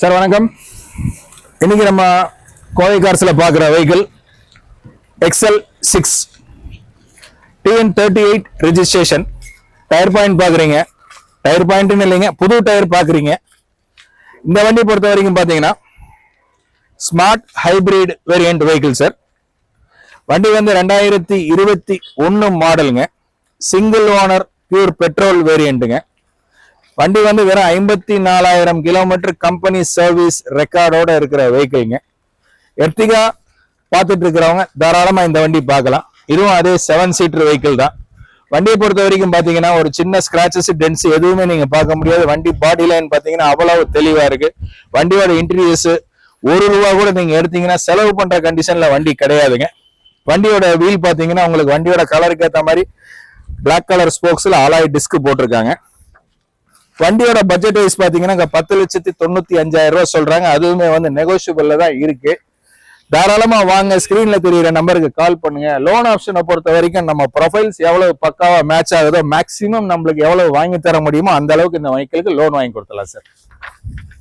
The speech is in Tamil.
சார் வணக்கம். இன்னைக்கு நம்ம கோவை கார்ஸ்ல பார்க்குற vehicle XL6 TN38 registration. Tyre point பார்க்குறீங்க. டயர் பாயிண்ட்னு இல்லைங்க, புது டயர் பார்க்குறீங்க. இந்த வண்டி பொறுத்த வரைக்கும் பார்த்தீங்கன்னா smart hybrid variant vehicle sir. வண்டி வந்து 2021 மாடலுங்க. சிங்கிள் ஓனர் பியூர் பெட்ரோல் வேரியண்ட்டுங்க. வண்டி வந்து வெறும் 54,000 கிலோமீட்டர் கம்பெனி சர்வீஸ் ரெக்கார்டோட இருக்கிற வெஹிக்கிள்ங்க. எர்டிகா பார்த்துட்டு இருக்கிறவங்க தாராளமாக இந்த வண்டி பார்க்கலாம். இதுவும் அதே 7 சீட்டர் வெஹிக்கிள் தான். வண்டியை பொறுத்த வரைக்கும் பார்த்தீங்கன்னா ஒரு சின்ன ஸ்கிராச்சஸ் டென்ஸ் எதுவுமே நீங்க பார்க்க முடியாது. வண்டி பாடி லைன் பார்த்தீங்கன்னா அவ்வளவு தெளிவா இருக்கு. வண்டியோட இன்டீரியர்ஸ் ₹1 கூட நீங்க எடுத்தீங்கன்னா செலவு பண்ற கண்டிஷன்ல வண்டி கிடையாதுங்க. வண்டியோட வீல் பார்த்தீங்கன்னா உங்களுக்கு வண்டியோட கலருக்கு ஏற்ற மாதிரி பிளாக் கலர் ஸ்போக்ஸ்ல அலாய் டிஸ்க் போட்டிருக்காங்க. வண்டியோட பட்ஜெட் வைஸ் பாத்தீங்கன்னா 10,95,000 சொல்றாங்க. அதுவுமே வந்து நெகோஷியபிள்ல தான் இருக்கு. தாராளமா வாங்க, ஸ்கிரீன்ல தெரியுற நம்பருக்கு கால் பண்ணுங்க. லோன் ஆப்ஷனை பொறுத்த வரைக்கும் நம்ம ப்ரொஃபைல்ஸ் எவ்வளவு பக்காவா மேட்ச் ஆகுதோ மேக்சிமம் நம்மளுக்கு எவ்வளவு வாங்கி தர முடியுமோ அந்த அளவுக்கு இந்த வெஹிக்கிளுக்கு லோன் வாங்கி கொடுத்துடலாம் சார்.